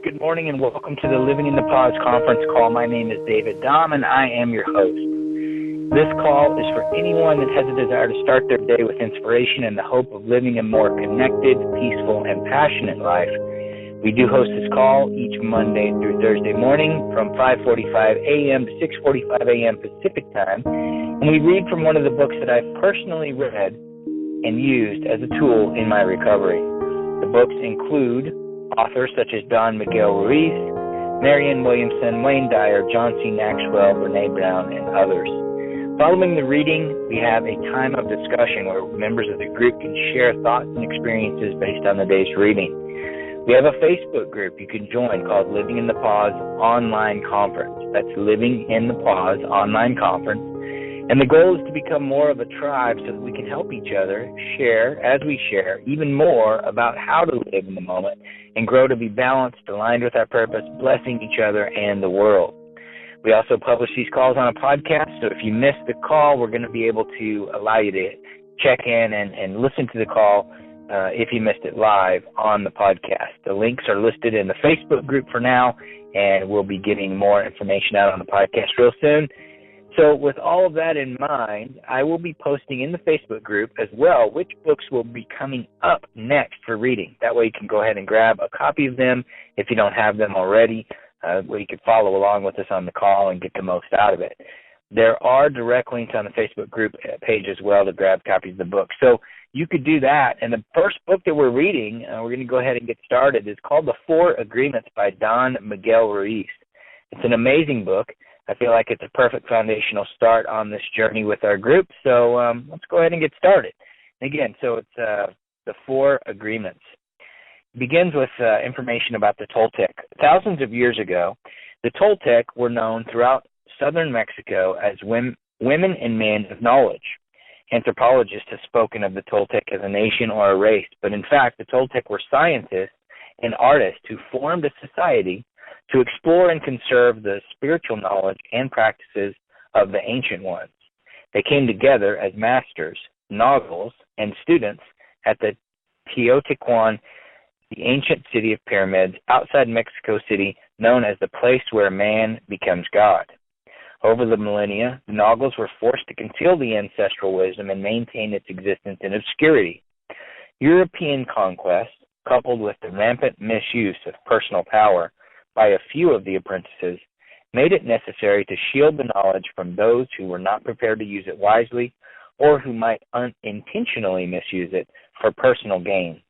Good morning, and welcome to the Living in the Pause conference call. My name is David Dom, and I am your host. This call is for anyone that has a desire to start their day with inspiration and the hope of living a more connected, peaceful, and passionate life. We do host this call each Monday through Thursday morning from 5:45 a.m. to 6:45 a.m. Pacific time, and we read from one of the books that I've personally read and used as a tool in my recovery. The books include authors such as Don Miguel Ruiz, Marianne Williamson, Wayne Dyer, John C. Maxwell, Brene Brown, and others. Following the reading, we have a time of discussion where members of the group can share thoughts and experiences based on the day's reading. We have a Facebook group you can join called Living in the Pause Online Conference. That's Living in the Pause Online Conference. And the goal is to become more of a tribe so that we can help each other share, as we share, even more about how to live in the moment and grow to be balanced, aligned with our purpose, blessing each other and the world. We also publish these calls on a podcast, so if you missed the call, we're going to be able to allow you to check in and listen to the call if you missed it live on the podcast. The links are listed in the Facebook group for now, and we'll be getting more information out on the podcast real soon. So with all of that in mind, I will be posting in the Facebook group as well which books will be coming up next for reading. That way you can go ahead and grab a copy of them if you don't have them already, where you can follow along with us on the call and get the most out of it. There are direct links on the Facebook group page as well to grab copies of the book. So you could do that. And the first book that we're reading, we're going to go ahead and get started, is called The Four Agreements by Don Miguel Ruiz. It's an amazing book. I feel like it's a perfect foundational start on this journey with our group. So let's go ahead and get started. Again, so it's the Four Agreements. It begins with information about the Toltec. Thousands of years ago, the Toltec were known throughout southern Mexico as women and men of knowledge. Anthropologists have spoken of the Toltec as a nation or a race, but in fact, the Toltec were scientists and artists who formed a society to explore and conserve the spiritual knowledge and practices of the ancient ones. They came together as masters, nobles, and students at the Teotihuacan, the ancient city of pyramids outside Mexico City, known as the place where man becomes God. Over the millennia, the nobles were forced to conceal the ancestral wisdom and maintain its existence in obscurity. European conquest, coupled with the rampant misuse of personal power by a few of the apprentices, made it necessary to shield the knowledge from those who were not prepared to use it wisely or who might unintentionally misuse it for personal gain.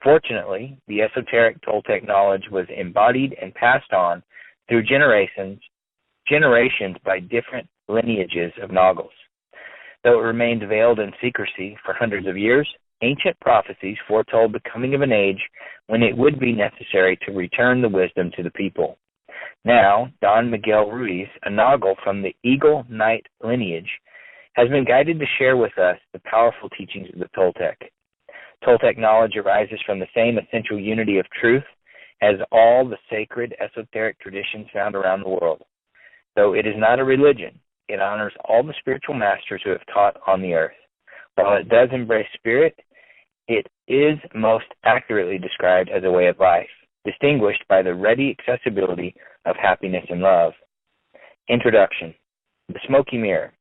Fortunately, the esoteric Toltec knowledge was embodied and passed on through generations by different lineages of nobles. Though it remained veiled in secrecy for hundreds of years, ancient prophecies foretold the coming of an age when it would be necessary to return the wisdom to the people. Now, Don Miguel Ruiz, a Nagal from the Eagle Knight lineage, has been guided to share with us the powerful teachings of the Toltec. Toltec knowledge arises from the same essential unity of truth as all the sacred esoteric traditions found around the world. Though it is not a religion, it honors all the spiritual masters who have taught on the earth. While it does embrace spirit, it is most accurately described as a way of life, distinguished by the ready accessibility of happiness and love. Introduction. The Smoky Mirror.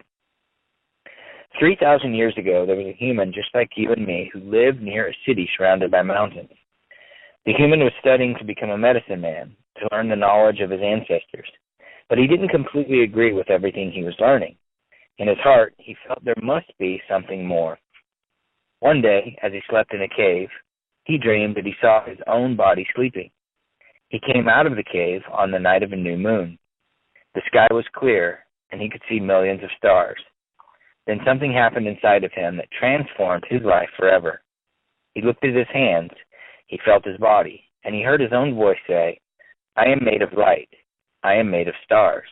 3,000 years ago, there was a human just like you and me who lived near a city surrounded by mountains. The human was studying to become a medicine man, to learn the knowledge of his ancestors, but he didn't completely agree with everything he was learning. In his heart, he felt there must be something more. One day, as he slept in a cave, he dreamed that he saw his own body sleeping. He came out of the cave on the night of a new moon. The sky was clear, and he could see millions of stars. Then something happened inside of him that transformed his life forever. He looked at his hands, he felt his body, and he heard his own voice say, "I am made of light. I am made of stars."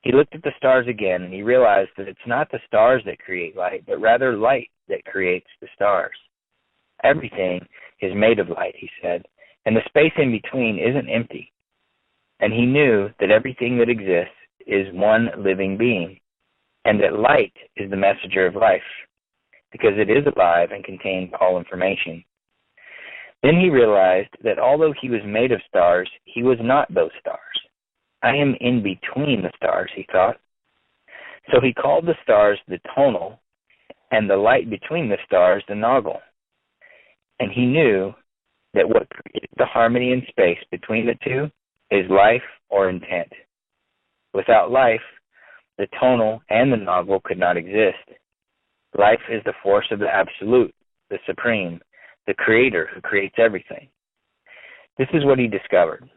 He looked at the stars again, and he realized that it's not the stars that create light, but rather light that creates the stars. Everything is made of light, he said, and the space in between isn't empty. And he knew that everything that exists is one living being, and that light is the messenger of life, because it is alive and contains all information. Then he realized that although he was made of stars, he was not those stars. I am in between the stars, he thought. So he called the stars the tonal and the light between the stars the noggle. And he knew that what created the harmony in space between the two is life or intent. Without life, the tonal and the noggle could not exist. Life is the force of the absolute, the supreme, the creator who creates everything. This is what he discovered.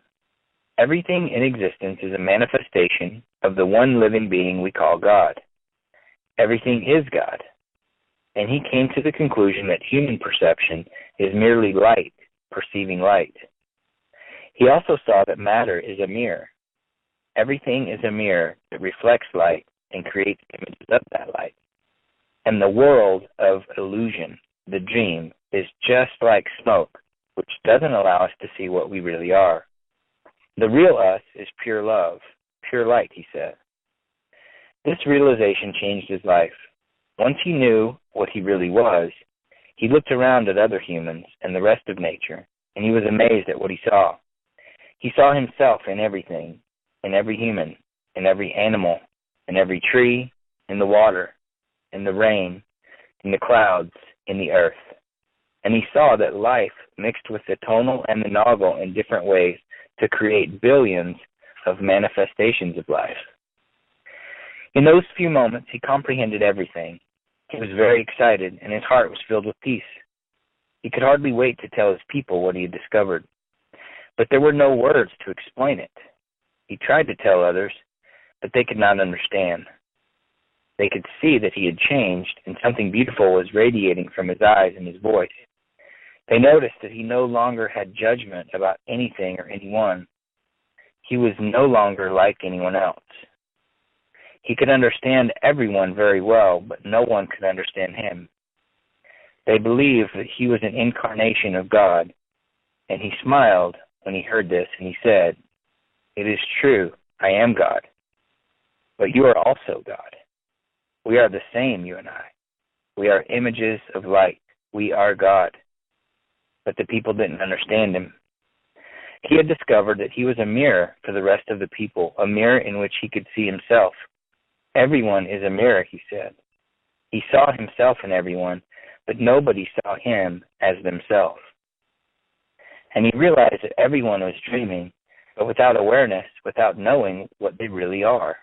Everything in existence is a manifestation of the one living being we call God. Everything is God. And he came to the conclusion that human perception is merely light perceiving light. He also saw that matter is a mirror. Everything is a mirror that reflects light and creates images of that light. And the world of illusion, the dream, is just like smoke, which doesn't allow us to see what we really are. The real us is pure love, pure light, he said. This realization changed his life. Once he knew what he really was, he looked around at other humans and the rest of nature, and he was amazed at what he saw. He saw himself in everything, in every human, in every animal, in every tree, in the water, in the rain, in the clouds, in the earth. And he saw that life mixed with the tonal and the noggle in different ways to create billions of manifestations of life. In those few moments, he comprehended everything. He was very excited, and his heart was filled with peace. He could hardly wait to tell his people what he had discovered. But there were no words to explain it. He tried to tell others, but they could not understand. They could see that he had changed, and something beautiful was radiating from his eyes and his voice. They noticed that he no longer had judgment about anything or anyone. He was no longer like anyone else. He could understand everyone very well, but no one could understand him. They believed that he was an incarnation of God, and he smiled when he heard this, and he said, "It is true, I am God, but you are also God. We are the same, you and I. We are images of light. We are God." But the people didn't understand him. He had discovered that he was a mirror for the rest of the people, a mirror in which he could see himself. Everyone is a mirror, he said. He saw himself in everyone, but nobody saw him as themselves. And he realized that everyone was dreaming, but without awareness, without knowing what they really are.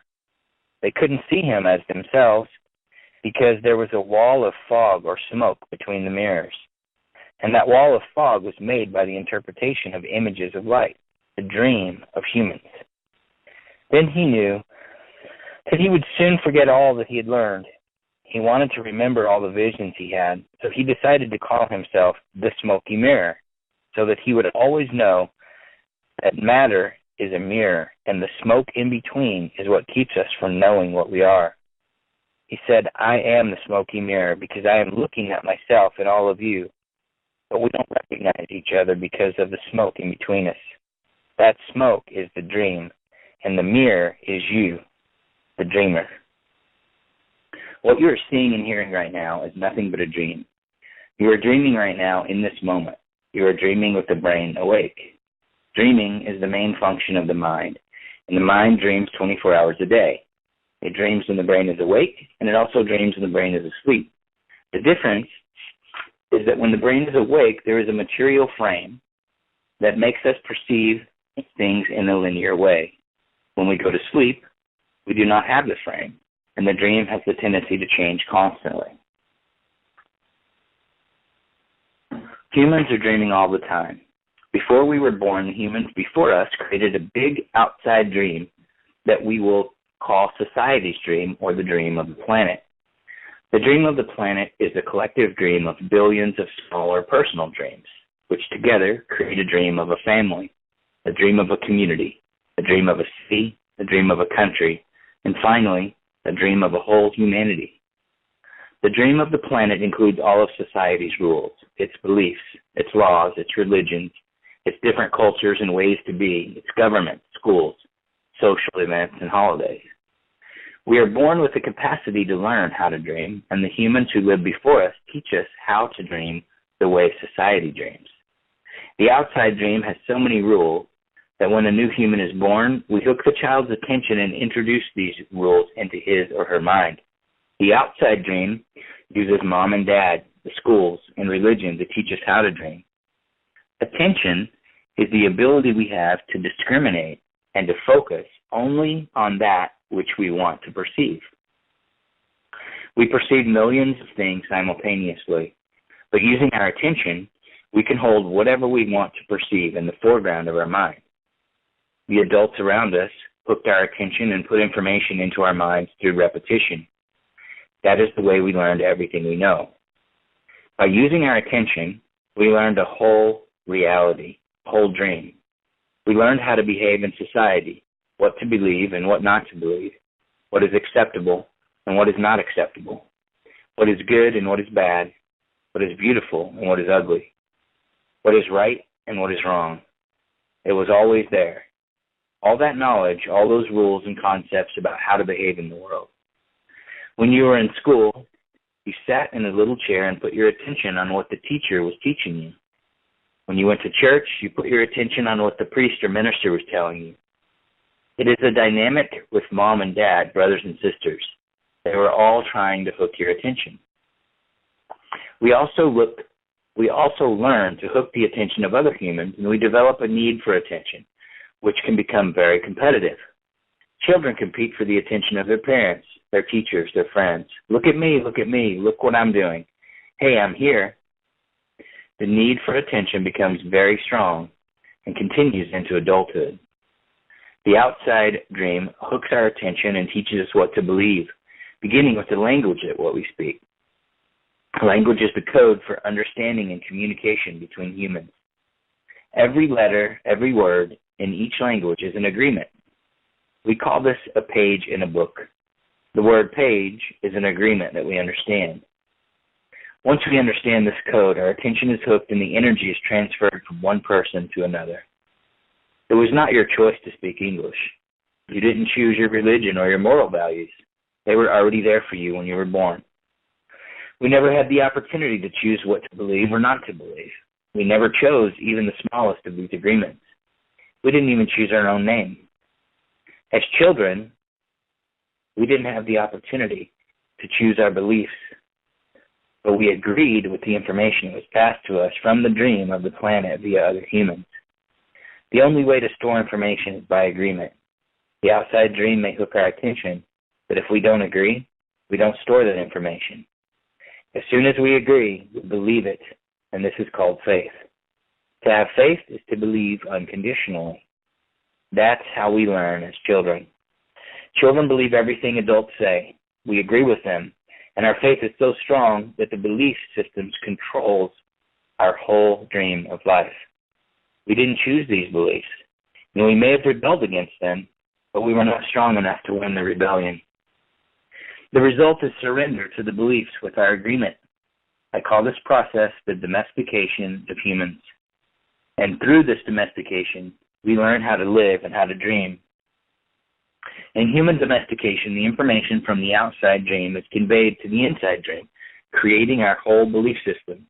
They couldn't see him as themselves because there was a wall of fog or smoke between the mirrors. And that wall of fog was made by the interpretation of images of light, the dream of humans. Then he knew that he would soon forget all that he had learned. He wanted to remember all the visions he had, so he decided to call himself the Smoky Mirror, so that he would always know that matter is a mirror, and the smoke in between is what keeps us from knowing what we are. He said, "I am the Smoky Mirror because I am looking at myself and all of you, but we don't recognize each other because of the smoke in between us. That smoke is the dream, and the mirror is you, the dreamer." What you are seeing and hearing right now is nothing but a dream. You are dreaming right now in this moment. You are dreaming with the brain awake. Dreaming is the main function of the mind, and the mind dreams 24 hours a day. It dreams when the brain is awake, and it also dreams when the brain is asleep. The difference is that when the brain is awake, there is a material frame that makes us perceive things in a linear way. When we go to sleep, we do not have this frame, and the dream has the tendency to change constantly. Humans are dreaming all the time. Before we were born, the humans before us created a big outside dream that we will call society's dream or the dream of the planet. The dream of the planet is a collective dream of billions of smaller personal dreams, which together create a dream of a family, a dream of a community, a dream of a city, a dream of a country, and finally, a dream of a whole humanity. The dream of the planet includes all of society's rules, its beliefs, its laws, its religions, its different cultures and ways to be, its government, schools, social events, and holidays. We are born with the capacity to learn how to dream, and the humans who lived before us teach us how to dream the way society dreams. The outside dream has so many rules that when a new human is born, we hook the child's attention and introduce these rules into his or her mind. The outside dream uses mom and dad, the schools, and religion to teach us how to dream. Attention is the ability we have to discriminate and to focus only on that which we want to perceive. We perceive millions of things simultaneously, but using our attention, we can hold whatever we want to perceive in the foreground of our mind. The adults around us hooked our attention and put information into our minds through repetition. That is the way we learned everything we know. By using our attention, we learned a whole reality, a whole dream. We learned how to behave in society, what to believe and what not to believe, what is acceptable and what is not acceptable, what is good and what is bad, what is beautiful and what is ugly, what is right and what is wrong. It was always there. All that knowledge, all those rules and concepts about how to behave in the world. When you were in school, you sat in a little chair and put your attention on what the teacher was teaching you. When you went to church, you put your attention on what the priest or minister was telling you. It is a dynamic with mom and dad, brothers and sisters. They were all trying to hook your attention. We also learn to hook the attention of other humans, and we develop a need for attention, which can become very competitive. Children compete for the attention of their parents, their teachers, their friends. Look at me, look what I'm doing. Hey, I'm here. The need for attention becomes very strong and continues into adulthood. The outside dream hooks our attention and teaches us what to believe, beginning with the language of what we speak. Language is the code for understanding and communication between humans. Every letter, every word in each language is an agreement. We call this a page in a book. The word page is an agreement that we understand. Once we understand this code, our attention is hooked and the energy is transferred from one person to another. It was not your choice to speak English. You didn't choose your religion or your moral values. They were already there for you when you were born. We never had the opportunity to choose what to believe or not to believe. We never chose even the smallest of these agreements. We didn't even choose our own name. As children, we didn't have the opportunity to choose our beliefs, but we agreed with the information that was passed to us from the dream of the planet via other humans. The only way to store information is by agreement. The outside dream may hook our attention, but if we don't agree, we don't store that information. As soon as we agree, we believe it, and this is called faith. To have faith is to believe unconditionally. That's how we learn as children. Children believe everything adults say. We agree with them, and our faith is so strong that the belief systems controls our whole dream of life. We didn't choose these beliefs, and we may have rebelled against them, but we were not strong enough to win the rebellion. The result is surrender to the beliefs with our agreement. I call this process the domestication of humans. And through this domestication, we learn how to live and how to dream. In human domestication, the information from the outside dream is conveyed to the inside dream, creating our whole belief system.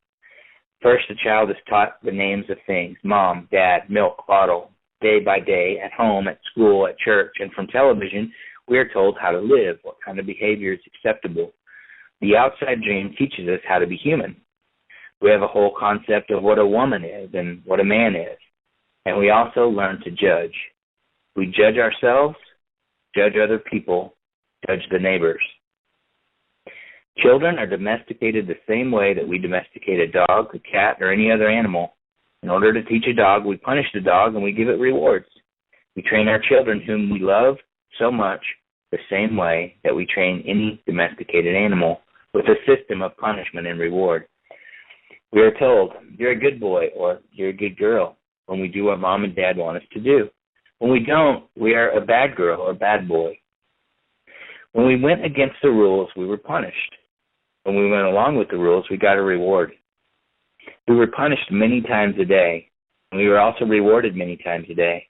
First, the child is taught the names of things: mom, dad, milk, bottle. Day by day, at home, at school, at church, and from television, we are told how to live, what kind of behavior is acceptable. The outside dream teaches us how to be human. We have a whole concept of what a woman is and what a man is. And we also learn to judge. We judge ourselves, judge other people, judge the neighbors. Children are domesticated the same way that we domesticate a dog, a cat, or any other animal. In order to teach a dog, we punish the dog and we give it rewards. We train our children, whom we love so much, the same way that we train any domesticated animal, with a system of punishment and reward. We are told, you're a good boy or you're a good girl when we do what mom and dad want us to do. When we don't, we are a bad girl or bad boy. When we went against the rules, we were punished. When we went along with the rules, we got a reward. We were punished many times a day, and we were also rewarded many times a day.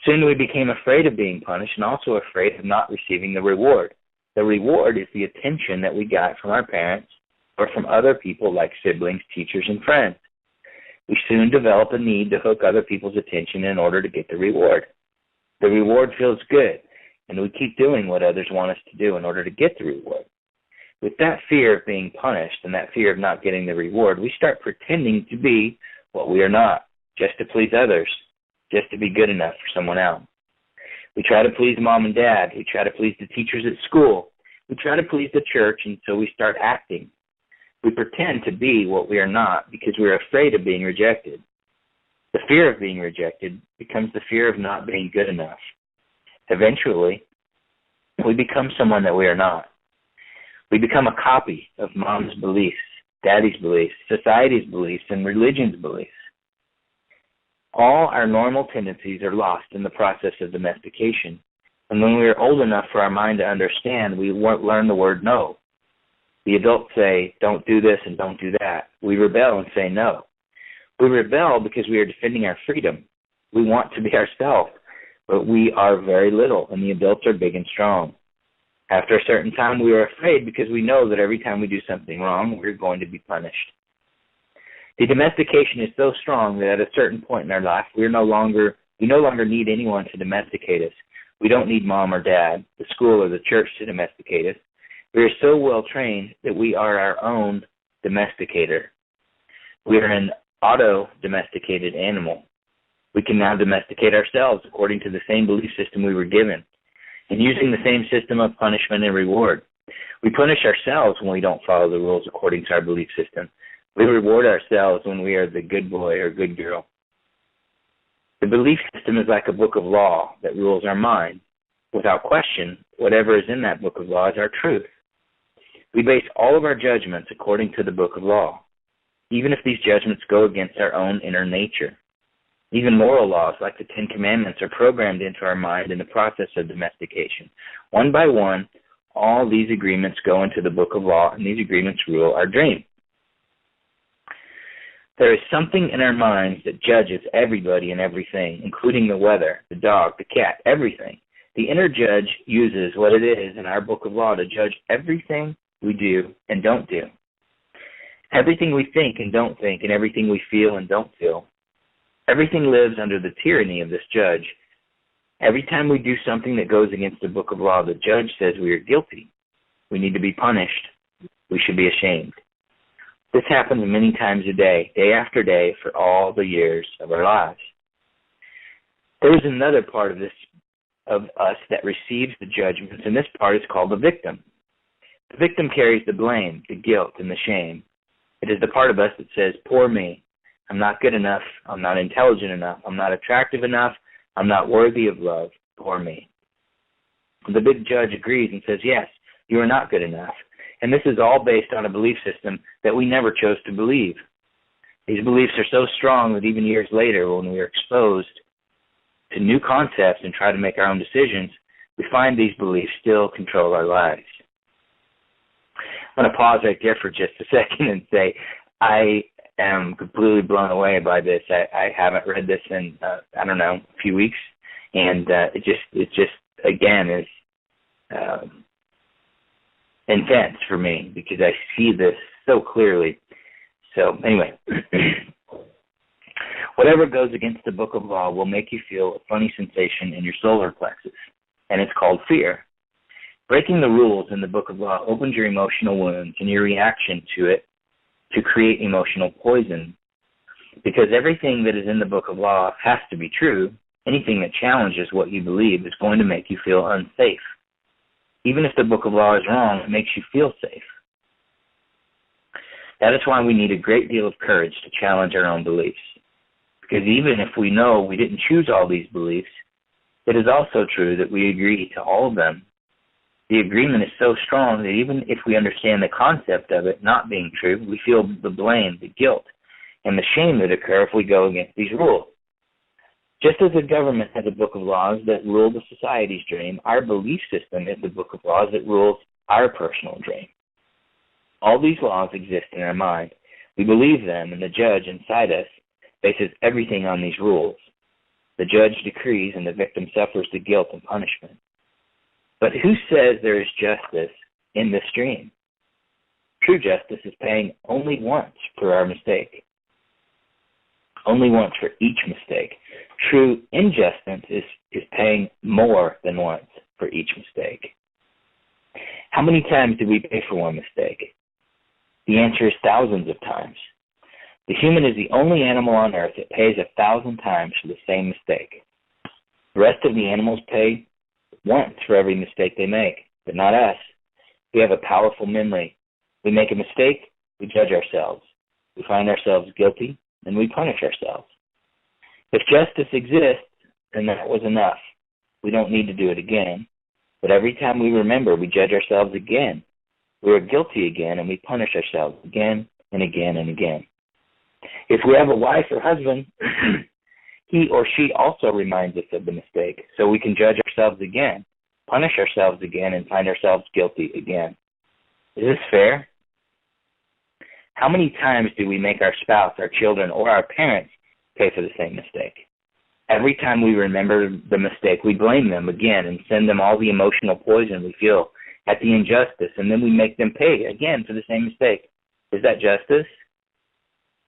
Soon we became afraid of being punished and also afraid of not receiving the reward. The reward is the attention that we got from our parents or from other people like siblings, teachers, and friends. We soon develop a need to hook other people's attention in order to get the reward. The reward feels good, and we keep doing what others want us to do in order to get the reward. With that fear of being punished and that fear of not getting the reward, we start pretending to be what we are not, just to please others, just to be good enough for someone else. We try to please mom and dad. We try to please the teachers at school. We try to please the church, and so we start acting. We pretend to be what we are not because we are afraid of being rejected. The fear of being rejected becomes the fear of not being good enough. Eventually, we become someone that we are not. We become a copy of mom's beliefs, daddy's beliefs, society's beliefs, and religion's beliefs. All our normal tendencies are lost in the process of domestication. And when we are old enough for our mind to understand, we won't learn the word no. The adults say, don't do this and don't do that. We rebel and say no. We rebel because we are defending our freedom. We want to be ourselves, but we are very little, and the adults are big and strong. After a certain time, we are afraid because we know that every time we do something wrong, we're going to be punished. The domestication is so strong that at a certain point in our life, we no longer need anyone to domesticate us. We don't need mom or dad, the school or the church to domesticate us. We are so well trained that we are our own domesticator. We are an auto-domesticated animal. We can now domesticate ourselves according to the same belief system we were given, and using the same system of punishment and reward. We punish ourselves when we don't follow the rules according to our belief system. We reward ourselves when we are the good boy or good girl. The belief system is like a book of law that rules our mind. Without question, whatever is in that book of law is our truth. We base all of our judgments according to the book of law, even if these judgments go against our own inner nature. Even moral laws like the Ten Commandments are programmed into our mind in the process of domestication. One by one, all these agreements go into the book of law, and these agreements rule our dream. There is something in our minds that judges everybody and everything, including the weather, the dog, the cat, everything. The inner judge uses what it is in our book of law to judge everything we do and don't do. Everything we think and don't think, and everything we feel and don't feel. Everything lives under the tyranny of this judge. Every time we do something that goes against the book of law, the judge says we are guilty. We need to be punished. We should be ashamed. This happens many times a day, day after day, for all the years of our lives. There is another part of us that receives the judgments, and this part is called the victim. The victim carries the blame, the guilt, and the shame. It is the part of us that says, poor me. I'm not good enough. I'm not intelligent enough. I'm not attractive enough. I'm not worthy of love. Poor me. The big judge agrees and says, yes, you are not good enough. And this is all based on a belief system that we never chose to believe. These beliefs are so strong that even years later, when we are exposed to new concepts and try to make our own decisions, we find these beliefs still control our lives. I'm going to pause right there for just a second and say I am completely blown away by this. I haven't read this in, a few weeks, and it just again is intense for me because I see this so clearly. So anyway, whatever goes against the book of law will make you feel a funny sensation in your solar plexus, and it's called fear. Breaking the rules in the book of law opens your emotional wounds and your reaction to it to create emotional poison. Because everything that is in the book of law has to be true, anything that challenges what you believe is going to make you feel unsafe. Even if the book of law is wrong, it makes you feel safe. That is why we need a great deal of courage to challenge our own beliefs. Because even if we know we didn't choose all these beliefs, it is also true that we agree to all of them. The agreement is so strong that even if we understand the concept of it not being true, we feel the blame, the guilt, and the shame that occur if we go against these rules. Just as the government has a book of laws that rule the society's dream, our belief system is the book of laws that rules our personal dream. All these laws exist in our mind. We believe them, and the judge inside us bases everything on these rules. The judge decrees, and the victim suffers the guilt and punishment. But who says there is justice in this dream? True justice is paying only once for our mistake. only once for each mistake. True injustice is paying more than once for each mistake. How many times do we pay for one mistake? The answer is thousands of times. The human is the only animal on earth that pays 1,000 times for the same mistake. The rest of the animals pay once for every mistake they make, but not us. We have a powerful memory. We make a mistake, we judge ourselves. We find ourselves guilty, and we punish ourselves. If justice exists, then that was enough. We don't need to do it again. But every time we remember, we judge ourselves again. We are guilty again, and we punish ourselves again and again and again. If we have a wife or husband, he or she also reminds us of the mistake, so we can judge ourselves again, punish ourselves again, and find ourselves guilty again. Is this fair? How many times do we make our spouse, our children, or our parents pay for the same mistake? Every time we remember the mistake, we blame them again and send them all the emotional poison we feel at the injustice, and then we make them pay again for the same mistake. Is that justice?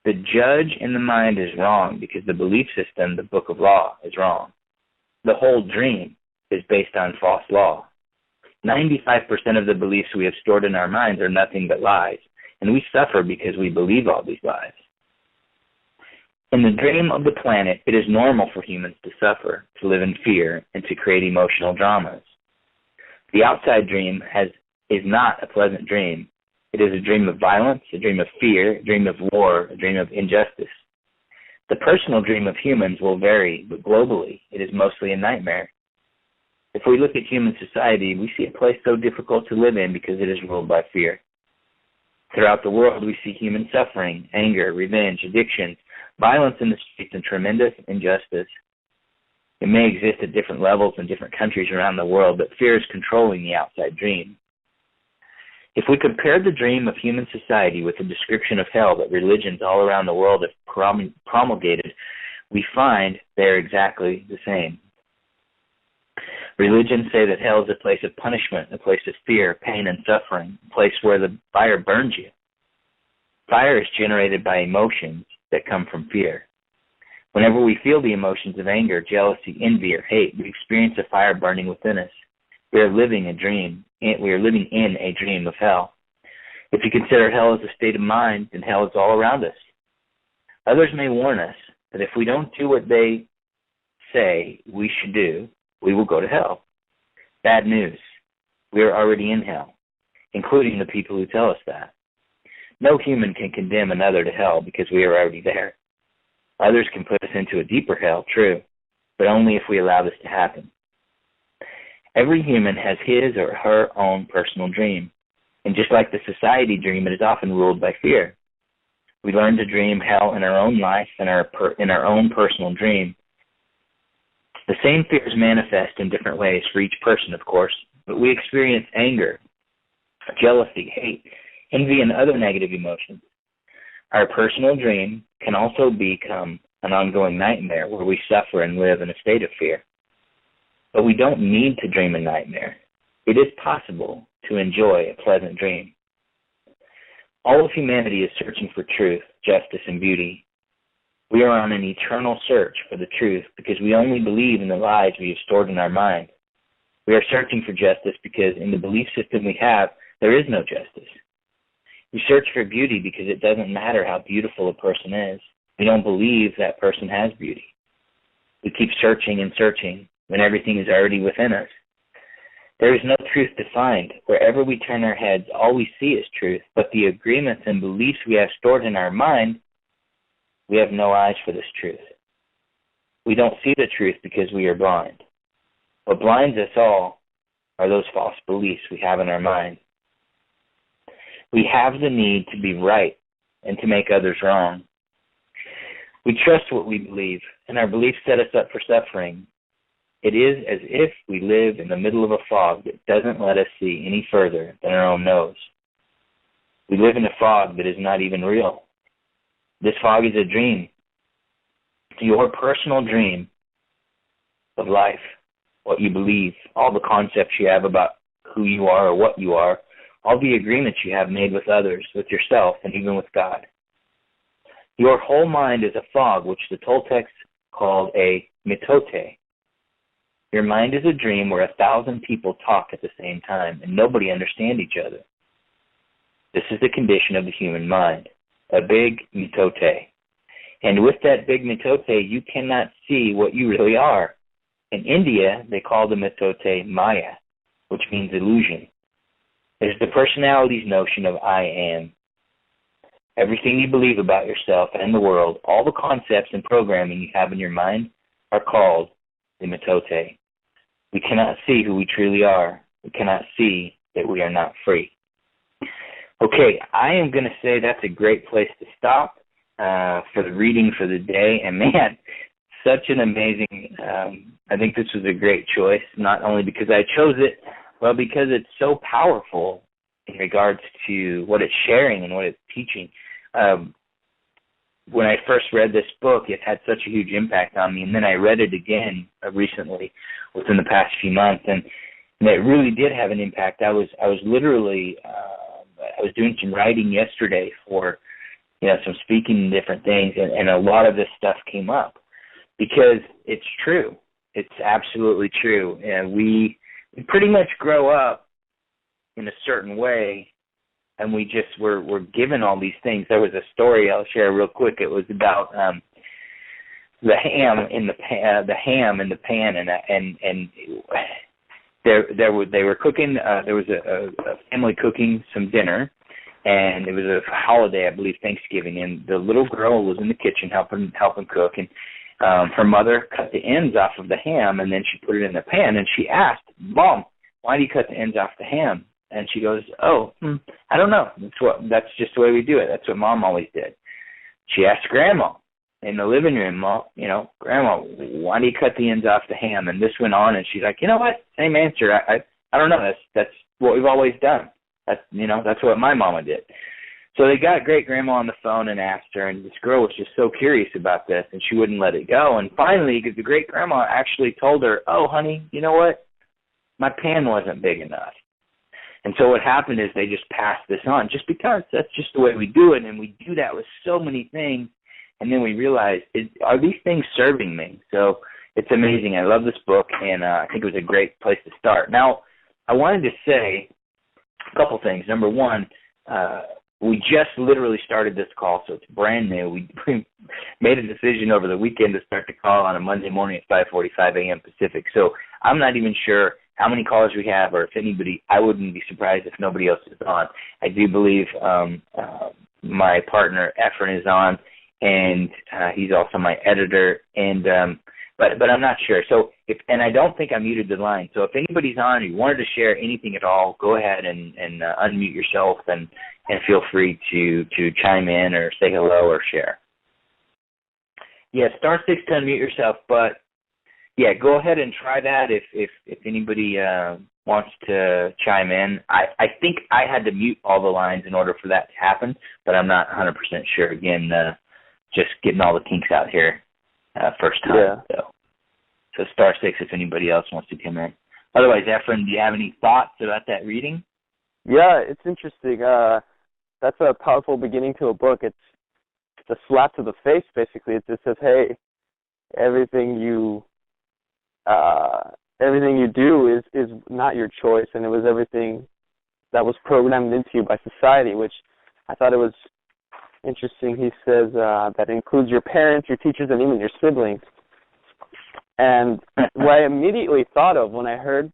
The judge in the mind is wrong because the belief system, the book of law, is wrong. The whole dream is based on false law. 95% of the beliefs we have stored in our minds are nothing but lies, and we suffer because we believe all these lies. In the dream of the planet, it is normal for humans to suffer, to live in fear, and to create emotional dramas. The outside dream is not a pleasant dream. It is a dream of violence, a dream of fear, a dream of war, a dream of injustice. The personal dream of humans will vary, but globally, it is mostly a nightmare. If we look at human society, we see a place so difficult to live in because it is ruled by fear. Throughout the world, we see human suffering, anger, revenge, addictions, violence in the streets, and tremendous injustice. It may exist at different levels in different countries around the world, but fear is controlling the outside dream. If we compare the dream of human society with the description of hell that religions all around the world have promulgated, we find they are exactly the same. Religions say that hell is a place of punishment, a place of fear, pain, and suffering, a place where the fire burns you. Fire is generated by emotions that come from fear. Whenever we feel the emotions of anger, jealousy, envy, or hate, we experience a fire burning within us. We are living a dream. We are living in a dream of hell. If you consider hell as a state of mind, then hell is all around us. Others may warn us that if we don't do what they say we should do, we will go to hell. Bad news. We are already in hell, including the people who tell us that. No human can condemn another to hell because we are already there. Others can put us into a deeper hell, true, but only if we allow this to happen. Every human has his or her own personal dream, and just like the society dream, it is often ruled by fear. We learn to dream hell in our own life and in our own personal dream. The same fears manifest in different ways for each person, of course, but we experience anger, jealousy, hate, envy, and other negative emotions. Our personal dream can also become an ongoing nightmare where we suffer and live in a state of fear. But we don't need to dream a nightmare. It is possible to enjoy a pleasant dream. All of humanity is searching for truth, justice, and beauty. We are on an eternal search for the truth because we only believe in the lies we have stored in our mind. We are searching for justice because in the belief system we have, there is no justice. We search for beauty because it doesn't matter how beautiful a person is. We don't believe that person has beauty. We keep searching and searching when everything is already within us. There is no truth to find. Wherever we turn our heads, all we see is truth, but the agreements and beliefs we have stored in our mind, we have no eyes for this truth. We don't see the truth because we are blind. What blinds us all are those false beliefs we have in our mind. We have the need to be right and to make others wrong. We trust what we believe, and our beliefs set us up for suffering. It is as if we live in the middle of a fog that doesn't let us see any further than our own nose. We live in a fog that is not even real. This fog is a dream. Your personal dream of life, what you believe, all the concepts you have about who you are or what you are, all the agreements you have made with others, with yourself, and even with God. Your whole mind is a fog, which the Toltecs called a mitote. Your mind is a dream where 1,000 people talk at the same time and nobody understands each other. This is the condition of the human mind, a big mitote. And with that big mitote, you cannot see what you really are. In India, they call the mitote Maya, which means illusion. It is the personality's notion of I am. Everything you believe about yourself and the world, all the concepts and programming you have in your mind are called the mitote. We cannot see who we truly are. We cannot see that we are not free. Okay, I am going to say that's a great place to stop for the reading for the day. And man, such an amazing, I think this was a great choice, not only because I chose it, but because it's so powerful in regards to what it's sharing and what it's teaching. When I first read this book, it had such a huge impact on me, and then I read it again recently, within the past few months, and it really did have an impact. I was literally, I was doing some writing yesterday for, some speaking and different things, and a lot of this stuff came up because it's true. It's absolutely true, and we pretty much grow up in a certain way, and we just we're given all these things. There was a story I'll share real quick. It was about the ham in the pan, and they were cooking. There was a family cooking some dinner, and it was a holiday, I believe, Thanksgiving. And the little girl was in the kitchen helping cook, and her mother cut the ends off of the ham, and then she put it in the pan, and she asked, "Mom, why do you cut the ends off the ham?" And she goes, I don't know. That's just the way we do it. That's what Mom always did. She asked Grandma in the living room, Grandma, why do you cut the ends off the ham? And this went on, and she's like, you know what? Same answer. I don't know. That's what we've always done. That's what my mama did. So they got Great Grandma on the phone and asked her, and this girl was just so curious about this, and she wouldn't let it go. And finally, the Great Grandma actually told her, oh, honey, you know what? My pan wasn't big enough. And so what happened is they just passed this on just because that's just the way we do it, and we do that with so many things, and then we realize, are these things serving me? So it's amazing. I love this book, and I think it was a great place to start. Now, I wanted to say a couple things. Number one, we just literally started this call, so it's brand new. We made a decision over the weekend to start the call on a Monday morning at 5:45 a.m. Pacific. So I'm not even sure how many callers we have, or if anybody, I wouldn't be surprised if nobody else is on. I do believe my partner, Efren, is on, and he's also my editor, and but I'm not sure. So, and I don't think I muted the line. So if anybody's on, or you wanted to share anything at all, go ahead and unmute yourself, and feel free to chime in or say hello or share. Yeah, *6 to unmute yourself, but yeah, go ahead and try that if anybody wants to chime in. I think I had to mute all the lines in order for that to happen, but I'm not 100% sure. Again, just getting all the kinks out here first time. Yeah. So *6 if anybody else wants to come in. Otherwise, Efren, do you have any thoughts about that reading? Yeah, it's interesting. That's a powerful beginning to a book. It's a slap to the face, basically. It just says, hey, everything you do is not your choice, and it was everything that was programmed into you by society, which I thought it was interesting. He says that includes your parents, your teachers, and even your siblings. And what I immediately thought of when I heard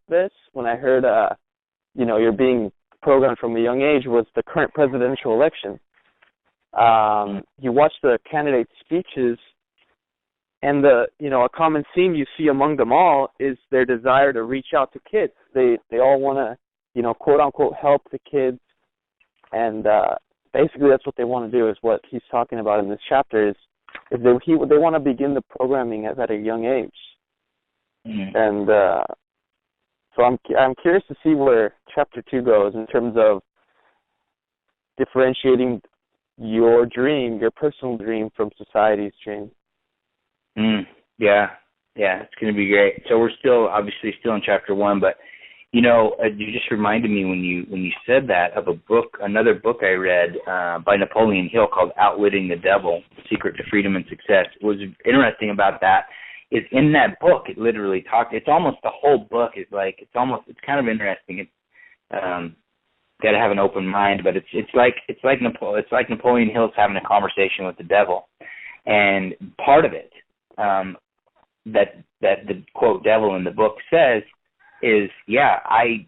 you're being programmed from a young age, was the current presidential election. You watch the candidates' speeches, and a common theme you see among them all is their desire to reach out to kids. They all want to, quote unquote, help the kids, and basically that's what they want to do. Is what he's talking about in this chapter is they want to begin the programming at a young age, and so I'm curious to see where chapter 2 goes in terms of differentiating your dream, your personal dream, from society's dream. Yeah, it's going to be great. So we're obviously still in chapter 1, but You just reminded me when you said that of another book I read by Napoleon Hill called Outwitting the Devil: The Secret to Freedom and Success. What was interesting about that is in that book it literally it's almost the whole book is like it's kind of interesting. It's got to have an open mind, but it's like Napoleon Hill's having a conversation with the devil, and part of it that the quote devil in the book says is, I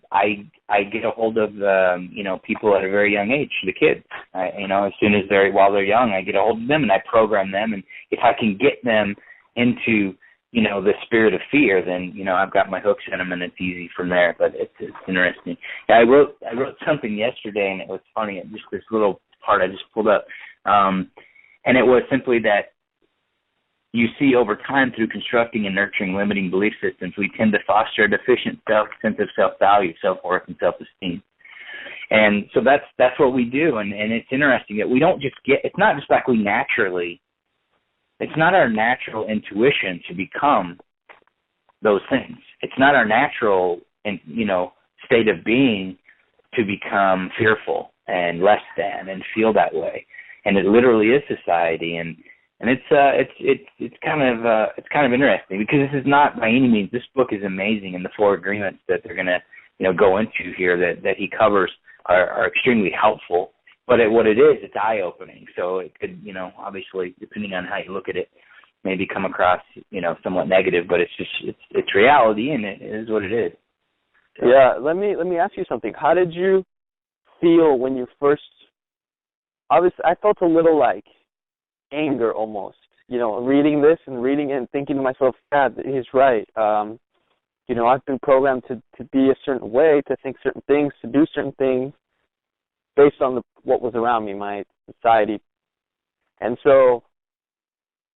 get a hold of people at a very young age, the kids. As soon as while they're young, I get a hold of them and I program them, and if I can get them into the spirit of fear, then I've got my hooks in them, and it's easy from there. But it's interesting. Yeah, I wrote something yesterday, and it was funny. Just this little part I just pulled up, and it was simply that you see over time through constructing and nurturing limiting belief systems, we tend to foster a deficient sense of self-value, self-worth, and self-esteem. And so that's what we do. And it's interesting that we don't just it's not just like it's not our natural intuition to become those things. It's not our natural, state of being to become fearful and less than and feel that way. And it literally is society. And it's kind of interesting, because this is not by any means, this book is amazing, and the 4 agreements that they're going to go into here that he covers are extremely helpful. But what it is, it's eye-opening. So it could, obviously, depending on how you look at it, maybe come across, somewhat negative. But it's reality, and it is what it is. So. Yeah. Let me ask you something. How did you feel when you first? Obviously, I felt a little like anger almost, reading this and reading it and thinking to myself, God, he's right. I've been programmed to be a certain way, to think certain things, to do certain things based on what was around me, my society. And so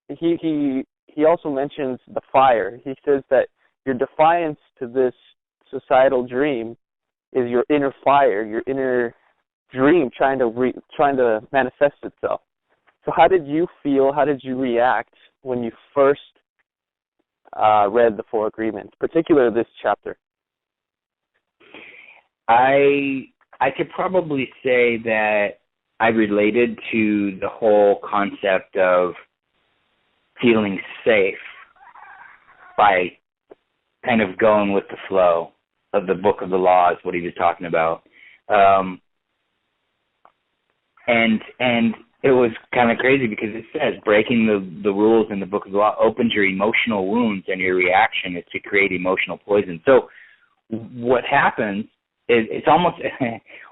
he also mentions the fire. He says that your defiance to this societal dream is your inner fire, your inner dream trying to manifest itself. So how did you feel? How did you react when you first read the 4 agreements, particularly this chapter? I could probably say that I related to the whole concept of feeling safe by kind of going with the flow of the book of the law, is what he was talking about. And it was kind of crazy, because it says breaking the rules in the book of the law opens your emotional wounds, and your reaction is to create emotional poison. So what happens is it's almost,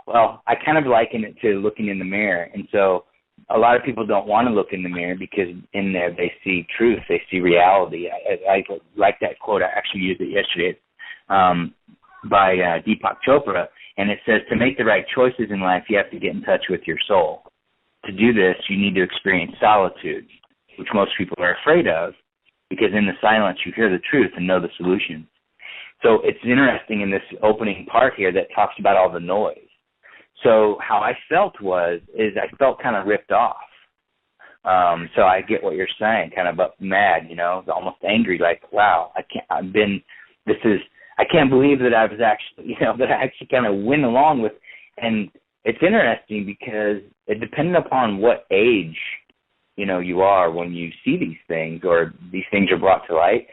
well, I kind of liken it to looking in the mirror. And so a lot of people don't want to look in the mirror, because in there they see truth, they see reality. I like that quote. I actually used it yesterday by Deepak Chopra, and it says, to make the right choices in life, you have to get in touch with your soul. To do this, you need to experience solitude, which most people are afraid of, because in the silence you hear the truth and know the solutions. So it's interesting in this opening part here that talks about all the noise. So how I felt is I felt kind of ripped off. So I get what you're saying, kind of mad, almost angry, like, wow, I can't believe that I was actually, that I actually kind of went along with. And it's interesting because it depending upon what age, you are when you see these things, or these things are brought to light,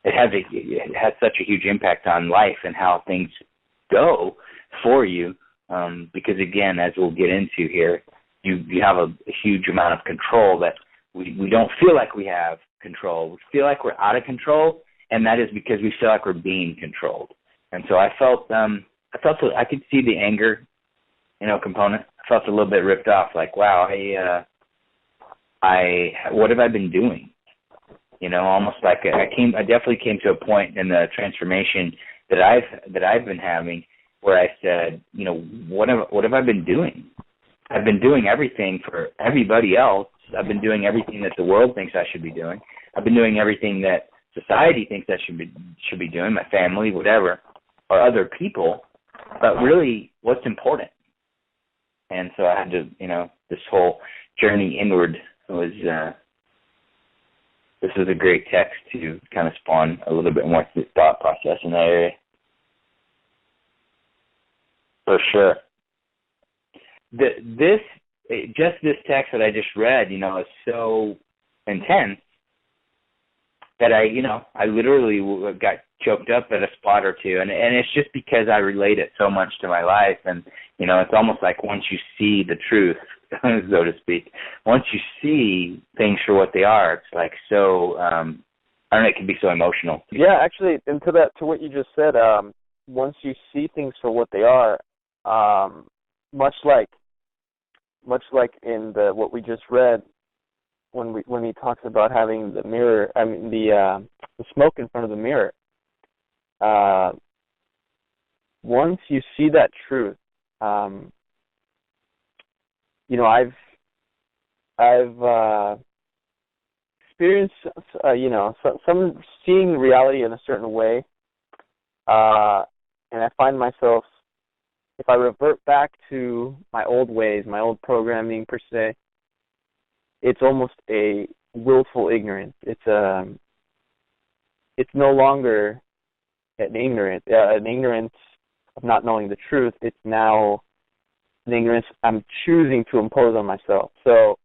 it has such a huge impact on life and how things go for you. Because again, as we'll get into here, you have a huge amount of control that we don't feel like we have control. We feel like we're out of control, and that is because we feel like we're being controlled. And so I felt I could see the anger, component. I felt a little bit ripped off, like, wow, what have I been doing? Almost like I definitely came to a point in the transformation that I've been having where I said, what have I been doing? I've been doing everything for everybody else. I've been doing everything that the world thinks I should be doing. I've been doing everything that society thinks I should be doing, my family, whatever, or other people. But really, what's important? And so I had to, this whole journey inward was. This is a great text to kind of spawn a little bit more thought process in that area. For sure. This text that I just read, is so intense that I literally got choked up at a spot or two, and it's just because I relate it so much to my life, and it's almost like once you see the truth, so to speak, once you see things for what they are, it's like so. I don't know, it can be so emotional. Yeah, actually, and to what you just said, once you see things for what they are, much like in what we just read, when he talks about having the mirror, the smoke in front of the mirror. Once you see that truth, I've experienced, some seeing reality in a certain way, and I find myself, if I revert back to my old ways, my old programming per se, it's almost a willful ignorance. It's no longer an ignorance of not knowing the truth. It's now an ignorance I'm choosing to impose on myself. So,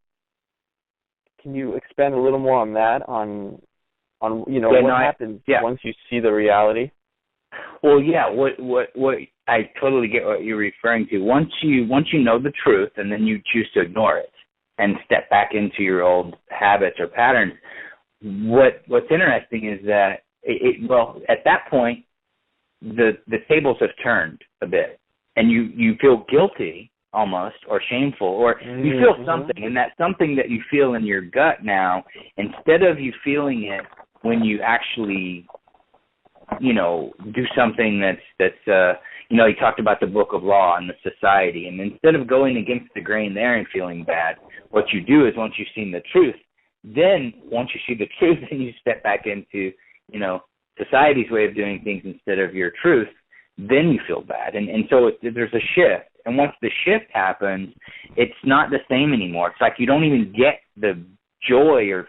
can you expand a little more on that? What happens once you see the reality? Well, yeah. What I totally get what you're referring to. Once you know the truth, and then you choose to ignore it and step back into your old habits or patterns. What's interesting is that at that point, the tables have turned a bit, and you feel guilty almost, or shameful, or you feel something, and that something that you feel in your gut now, instead of you feeling it when you actually do something that's you talked about the book of law and the society, and instead of going against the grain there and feeling bad, what you do is once you've seen the truth, then once you see the truth, then you step back into society's way of doing things instead of your truth, then you feel bad, and so there's a shift, and once the shift happens, it's not the same anymore. It's like you don't even get the joy or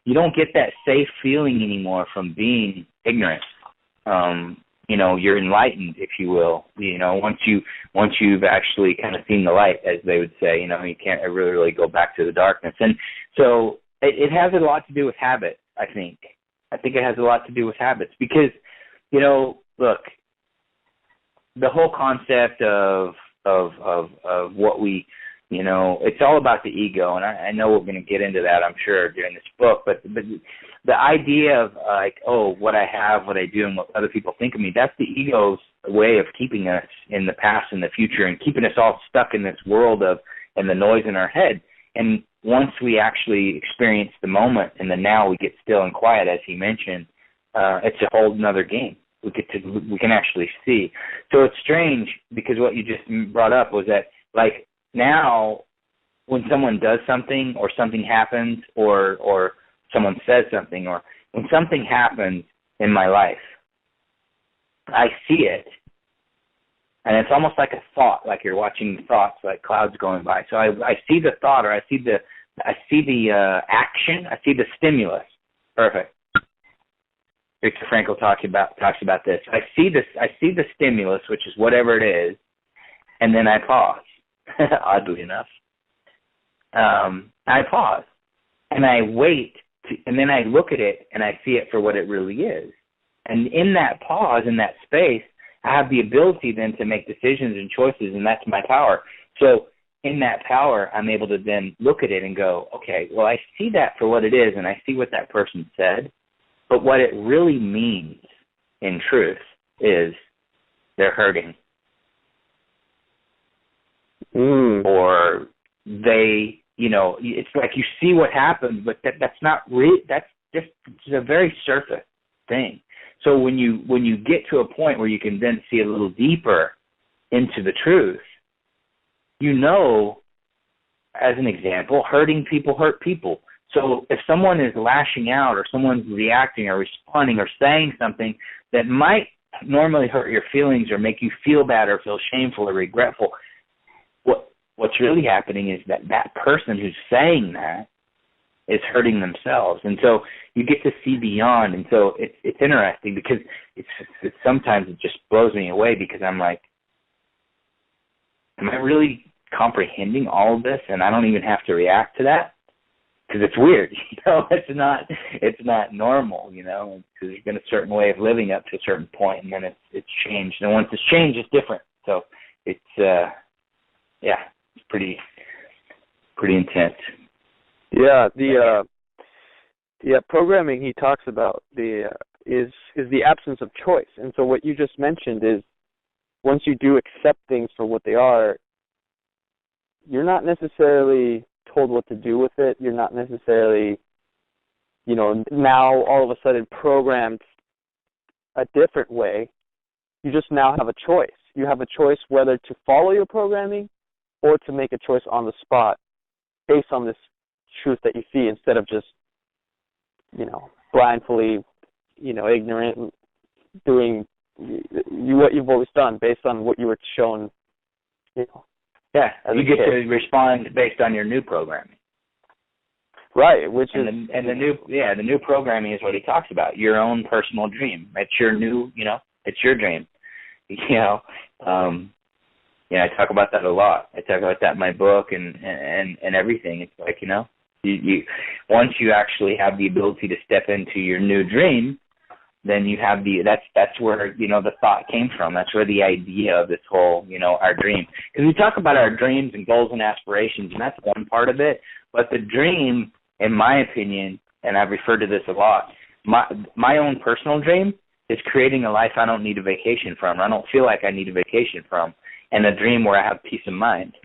you don't get that safe feeling anymore from being ignorant. You're enlightened, if you will. Once you've actually kind of seen the light, as they would say, you can't really go back to the darkness. And so it has a lot to do with habit, I think. I think it has a lot to do with habits because, look, the whole concept of what we, it's all about the ego, and I know we're going to get into that, I'm sure, during this book, but the idea of what I have, what I do, and what other people think of me, that's the ego's way of keeping us in the past and the future and keeping us all stuck in this world and the noise in our head. And once we actually experience the moment and the now, we get still and quiet, as he mentioned, it's a whole another game. We can actually see. So it's strange because what you just brought up was that, like, now when someone does something or something happens or someone says something or when something happens in my life, I see it, and it's almost like a thought, like you're watching thoughts, like clouds going by. So I see the thought, or I see the action, I see the stimulus. Perfect. Viktor Frankl talks about this. I see the stimulus, which is whatever it is, and then I pause. Oddly enough, I pause and I wait, and then I look at it and I see it for what it really is. And in that pause, in that space, I have the ability then to make decisions and choices, and that's my power. So in that power, I'm able to then look at it and go, okay, well, I see that for what it is, and I see what that person said, but what it really means in truth is they're hurting. Or they, it's like you see what happens, but that's not real. That's just a very surface thing. So when you get to a point where you can then see a little deeper into the truth, as an example, hurting people hurt people. So if someone is lashing out or someone's reacting or responding or saying something that might normally hurt your feelings or make you feel bad or feel shameful or regretful, what's really happening is that person who's saying that is hurting themselves. And so you get to see beyond. And so it's interesting because it's sometimes it just blows me away because I'm like, am I really comprehending all of this, and I don't even have to react to that? Because it's weird, it's not normal, because there's been a certain way of living up to a certain point, and then it's changed. And once it's changed, it's different. So it's it's pretty intense. Yeah, the programming he talks about is the absence of choice. And so what you just mentioned is, once you do accept things for what they are, you're not necessarily told what to do with it. You're not necessarily, now all of a sudden programmed a different way. You just now have a choice. You have a choice whether to follow your programming or to make a choice on the spot based on this truth that you see, instead of just, blindly, ignorant, doing what you've always done based on what you were shown, Yeah, you get to respond based on your new programming. Right, which is the new programming is what he talks about, your own personal dream. It's your new, it's your dream. I talk about that a lot. I talk about that in my book and everything. It's like, you once you actually have the ability to step into your new dream, then you have that's where, the thought came from. That's where the idea of this whole, our dream. Because we talk about our dreams and goals and aspirations, and that's one part of it. But the dream, in my opinion, and I've referred to this a lot, my own personal dream is creating a life I don't need a vacation from. I don't feel like I need a vacation from. And a dream where I have peace of mind.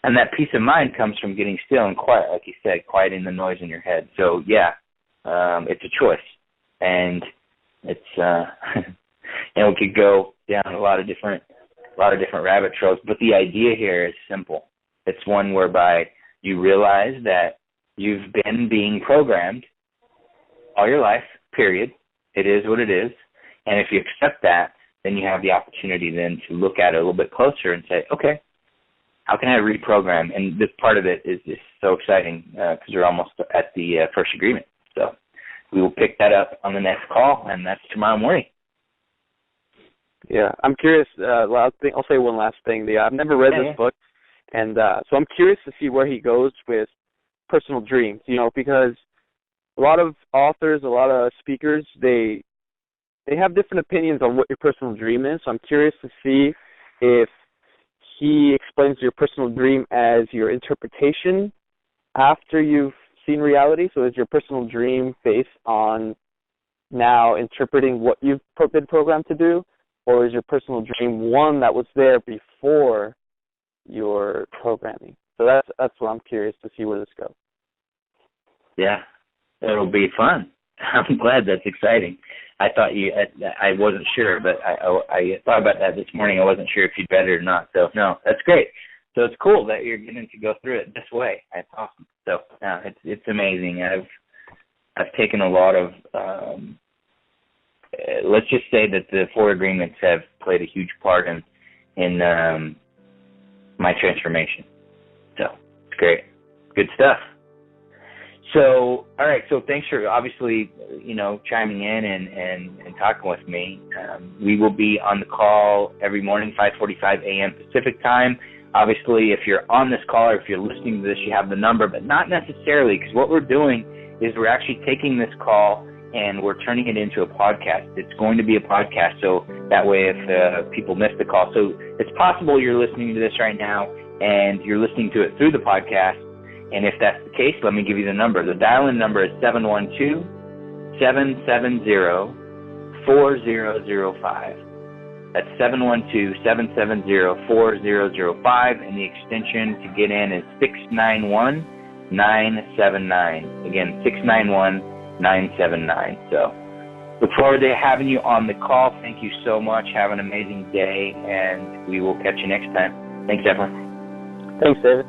And that peace of mind comes from getting still and quiet, like you said, quieting the noise in your head. So, it's a choice. And it's we could go down a lot of different rabbit trails, but the idea here is simple. It's one whereby you realize that you've been being programmed all your life, period. It is what it is. And if you accept that, then you have the opportunity then to look at it a little bit closer and say, okay, how can I reprogram? And this part of it is so exciting because we're almost at the first agreement. So we will pick that up on the next call, and that's tomorrow morning. Yeah, I'm curious. I'll say one last thing. I've never read this book, and so I'm curious to see where he goes with personal dreams, because a lot of authors, a lot of speakers, they have different opinions on what your personal dream is. So I'm curious to see if he explains your personal dream as your interpretation after you've seen reality. So is your personal dream based on now interpreting what you've been programmed to do, or is your personal dream one that was there before your programming? So that's what I'm curious to see where this goes. Yeah, it'll be fun. I'm glad. That's exciting. I wasn't sure, but I thought about that this morning. I wasn't sure if you'd read it or not. So, no, that's great. So it's cool that you're getting to go through it this way. That's awesome. So, no, it's amazing. I've taken a lot of, let's just say that the 4 agreements have played a huge part in my transformation. So, it's great. Good stuff. So, all right, so thanks for obviously, chiming in and talking with me. We will be on the call every morning, 5:45 a.m. Pacific time. Obviously, if you're on this call or if you're listening to this, you have the number, but not necessarily, because what we're doing is we're actually taking this call and we're turning it into a podcast. It's going to be a podcast, so that way if people miss the call. So it's possible you're listening to this right now and you're listening to it through the podcast. And if that's the case, let me give you the number. The dial-in number is 712-770-4005. That's 712-770-4005, and the extension to get in is 691-979. Again, 691-979. So look forward to having you on the call. Thank you so much. Have an amazing day, and we will catch you next time. Thanks, everyone. Thanks, David.